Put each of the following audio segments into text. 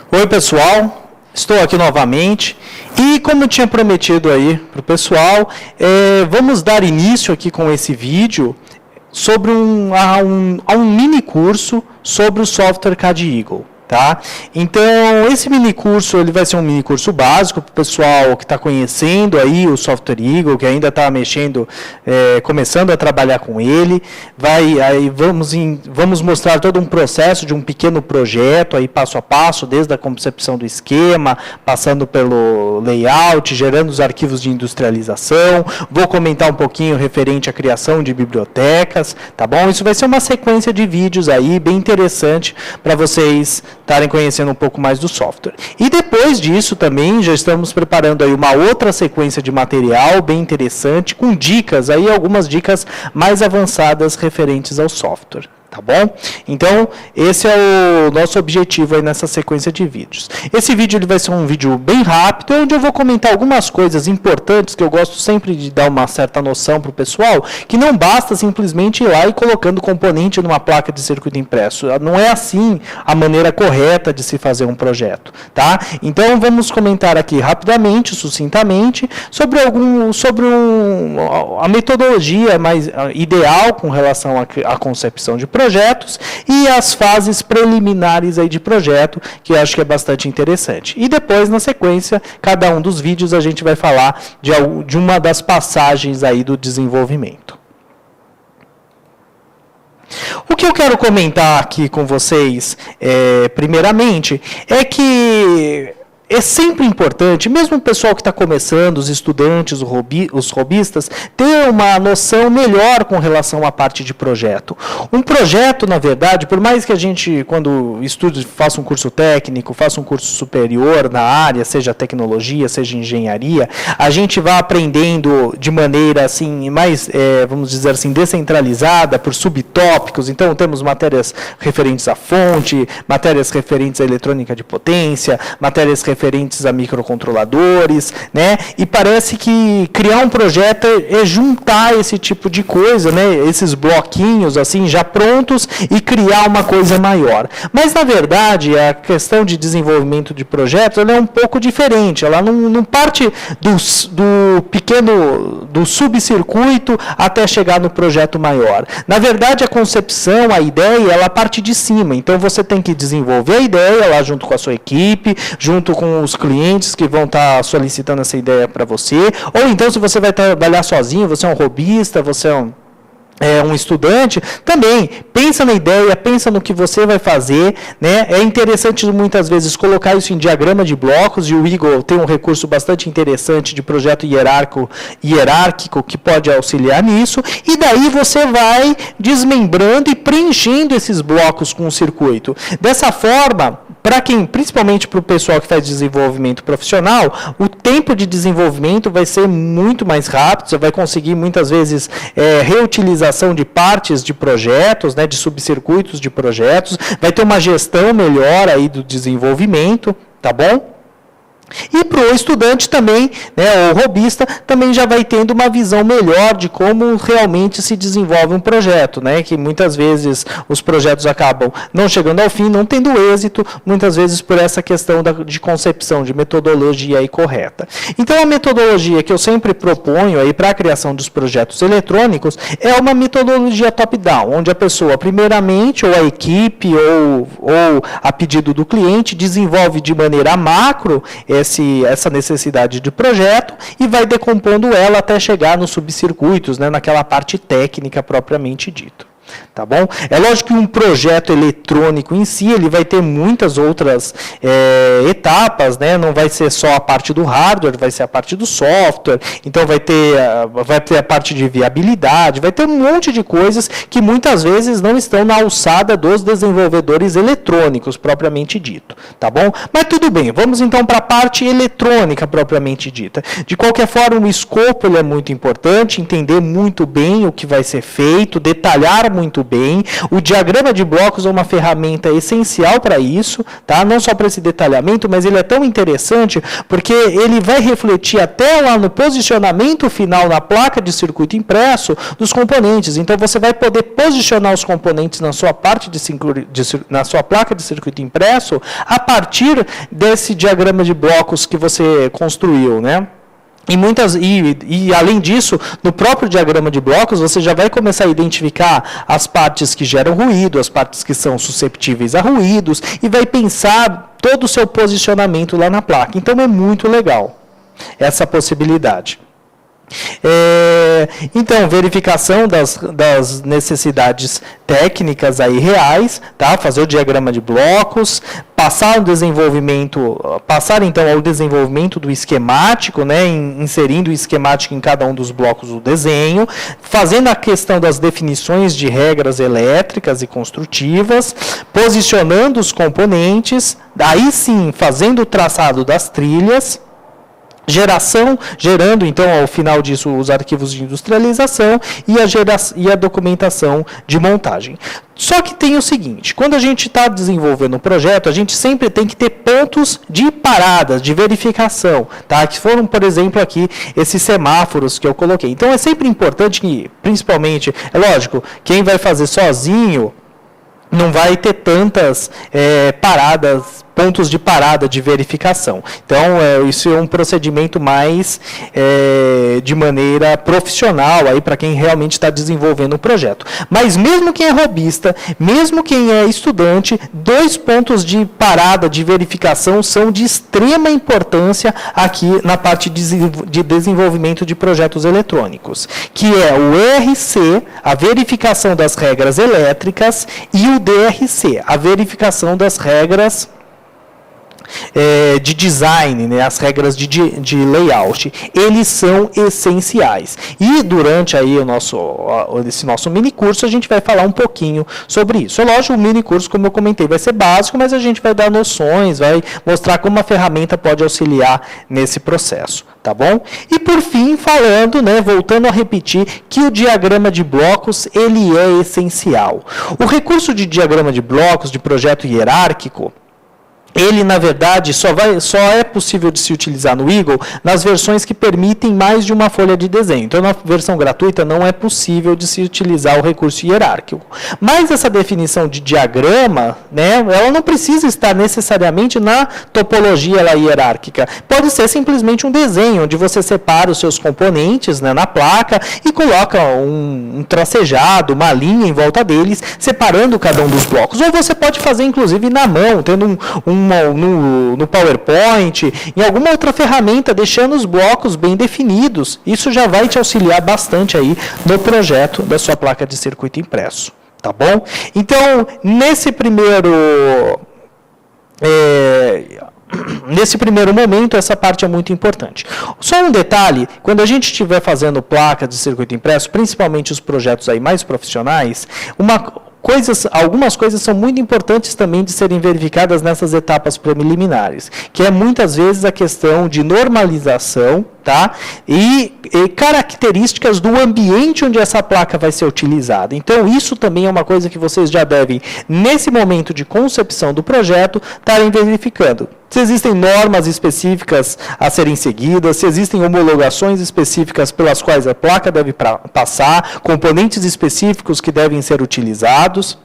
Oi, pessoal, estou aqui novamente e, como eu tinha prometido aí para o pessoal, vamos dar início aqui com esse vídeo sobre um mini curso sobre o software CAD Eagle. Tá? Então, esse mini curso ele vai ser um mini curso básico para o pessoal que está conhecendo aí o software Eagle, que ainda está mexendo, começando a trabalhar com ele. Vamos mostrar todo um processo de um pequeno projeto, aí passo a passo, desde a concepção do esquema, passando pelo layout, gerando os arquivos de industrialização. Vou comentar um pouquinho referente à criação de bibliotecas, tá bom? Isso vai ser uma sequência de vídeos aí, bem interessante para vocês estarem conhecendo um pouco mais do software. E depois disso também já estamos preparando aí uma outra sequência de material bem interessante, com dicas, aí algumas dicas mais avançadas referentes ao software. Tá bom? Então, esse é o nosso objetivo aí nessa sequência de vídeos. Esse vídeo ele vai ser um vídeo bem rápido, onde eu vou comentar algumas coisas importantes que eu gosto sempre de dar uma certa noção para o pessoal, que não basta simplesmente ir lá e colocando componente numa placa de circuito impresso. Não é assim a maneira correta de se fazer um projeto. Tá? Então, vamos comentar aqui rapidamente, sucintamente, sobre a metodologia mais ideal com relação à concepção de projetos e as fases preliminares aí de projeto, que eu acho que é bastante interessante. E depois, na sequência, cada um dos vídeos a gente vai falar de uma das passagens aí do desenvolvimento. O que eu quero comentar aqui com vocês, primeiramente, é que é sempre importante, mesmo o pessoal que está começando, os estudantes, os robistas, ter uma noção melhor com relação à parte de projeto. Um projeto, na verdade, por mais que a gente, quando estude, faça um curso técnico, faça um curso superior na área, seja tecnologia, seja engenharia, a gente vai aprendendo de maneira assim, mais, vamos dizer assim, descentralizada, por subtópicos. Então, temos matérias referentes à fonte, matérias referentes à eletrônica de potência, matérias referentes a microcontroladores, né? E parece que criar um projeto é juntar esse tipo de coisa, né? Esses bloquinhos assim já prontos e criar uma coisa maior. Mas na verdade a questão de desenvolvimento de projetos ela é um pouco diferente. Ela não parte do subcircuito até chegar no projeto maior. Na verdade a concepção, a ideia, ela parte de cima. Então você tem que desenvolver a ideia lá junto com a sua equipe, junto com os clientes que vão estar solicitando essa ideia para você, ou então se você vai trabalhar sozinho, você é um robista, você é um estudante, também pensa na ideia, pensa no que você vai fazer, né? É interessante muitas vezes colocar isso em diagrama de blocos, e o Eagle tem um recurso bastante interessante de projeto hierárquico que pode auxiliar nisso, e daí você vai desmembrando e preenchendo esses blocos com o circuito. Dessa forma, principalmente para o pessoal que faz desenvolvimento profissional, o tempo de desenvolvimento vai ser muito mais rápido, você vai conseguir muitas vezes reutilização de partes de projetos, né, de subcircuitos de projetos, vai ter uma gestão melhor aí do desenvolvimento, tá bom? E para o estudante também, né, o robista, também já vai tendo uma visão melhor de como realmente se desenvolve um projeto, né, que muitas vezes os projetos acabam não chegando ao fim, não tendo êxito, muitas vezes por essa questão de concepção, de metodologia aí correta. Então, a metodologia que eu sempre proponho aí para a criação dos projetos eletrônicos é uma metodologia top-down, onde a pessoa, primeiramente, ou a equipe, ou a pedido do cliente, desenvolve de maneira macro essa necessidade de projeto e vai decompondo ela até chegar nos subcircuitos, né, naquela parte técnica propriamente dito. Tá bom? É lógico que um projeto eletrônico em si, ele vai ter muitas outras etapas, né? Não vai ser só a parte do hardware, vai ser a parte do software, então vai ter a parte de viabilidade, vai ter um monte de coisas que muitas vezes não estão na alçada dos desenvolvedores eletrônicos, propriamente dito, tá bom? Mas tudo bem, vamos então para a parte eletrônica, propriamente dita. De qualquer forma, o escopo ele é muito importante, entender muito bem o que vai ser feito, detalhar muito bem. O diagrama de blocos é uma ferramenta essencial para isso, tá? Não só para esse detalhamento, mas ele é tão interessante porque ele vai refletir até lá no posicionamento final na placa de circuito impresso dos componentes. Então, você vai poder posicionar os componentes na sua na sua placa de circuito impresso a partir desse diagrama de blocos que você construiu, né? E além disso, no próprio diagrama de blocos, você já vai começar a identificar as partes que geram ruído, as partes que são susceptíveis a ruídos, e vai pensar todo o seu posicionamento lá na placa. Então, é muito legal essa possibilidade. Então, verificação das necessidades técnicas aí reais, tá? Fazer o diagrama de blocos, passar então ao desenvolvimento do esquemático, né? Inserindo o esquemático em cada um dos blocos do desenho, fazendo a questão das definições de regras elétricas e construtivas, posicionando os daí sim, fazendo o traçado das trilhas, gerando, então, ao final disso, os arquivos de industrialização e a documentação de montagem. Só que tem o seguinte, quando a gente está desenvolvendo um projeto, a gente sempre tem que ter pontos de parada, de verificação, tá? Que foram, por exemplo, aqui, esses semáforos que eu coloquei. Então, é sempre importante que, principalmente, é lógico, quem vai fazer sozinho não vai ter tantas pontos de parada de verificação. Então, isso é um procedimento mais de maneira profissional aí para quem realmente está desenvolvendo o projeto. Mas mesmo quem é robista, mesmo quem é estudante, 2 pontos de parada de verificação são de extrema importância aqui na parte de desenvolvimento de projetos eletrônicos, que é o ERC, a verificação das regras elétricas, e o DRC, a verificação das regras de design, né, as regras de layout. Eles são essenciais. E durante aí esse nosso mini curso, a gente vai falar um pouquinho sobre isso. É lógico, o mini curso, como eu comentei, vai ser básico, mas a gente vai dar noções, vai mostrar como a ferramenta pode auxiliar nesse processo. Tá bom? E por fim, voltando a repetir que o diagrama de blocos, ele é essencial. O recurso de diagrama de blocos, de projeto hierárquico, ele, na verdade, só é possível de se utilizar no Eagle nas versões que permitem mais de uma folha de desenho. Então, na versão gratuita, não é possível de se utilizar o recurso hierárquico. Mas essa definição de diagrama, né, ela não precisa estar necessariamente na topologia hierárquica. Pode ser simplesmente um desenho, onde você separa os seus componentes, né, na placa e coloca um tracejado, uma linha em volta deles, separando cada um dos blocos. Ou você pode fazer, inclusive, na mão, tendo no PowerPoint, em alguma outra ferramenta, deixando os blocos bem definidos. Isso já vai te auxiliar bastante aí no projeto da sua placa de circuito impresso. Tá bom? Então, nesse primeiro momento, essa parte é muito importante. Só um detalhe, quando a gente estiver fazendo placa de circuito impresso, principalmente os projetos aí mais profissionais, algumas coisas são muito importantes também de serem verificadas nessas etapas preliminares, que é muitas vezes a questão de normalização, tá? E características do ambiente onde essa placa vai ser utilizada. Então, isso também é uma coisa que vocês já devem, nesse momento de concepção do projeto, estarem verificando. Se existem normas específicas a serem seguidas, se existem homologações específicas pelas quais a placa deve passar, componentes específicos que devem ser utilizados.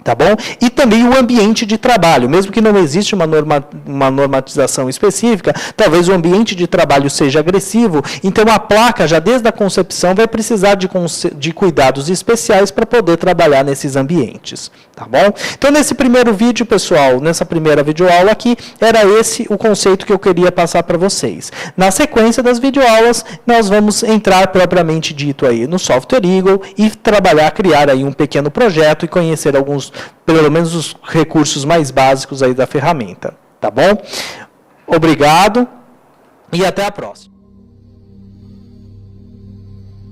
Tá bom? E também o ambiente de trabalho, mesmo que não exista uma normatização específica, talvez o ambiente de trabalho seja agressivo, então a placa, já desde a concepção, vai precisar de cuidados especiais para poder trabalhar nesses ambientes. Tá bom? Então, nesse primeiro vídeo, pessoal, nessa primeira videoaula aqui, era esse o conceito que eu queria passar para vocês. Na sequência das videoaulas, nós vamos entrar propriamente dito aí no software Eagle e criar aí um pequeno projeto e conhecer pelo menos os recursos mais básicos aí da ferramenta. Tá bom? Obrigado e até a próxima.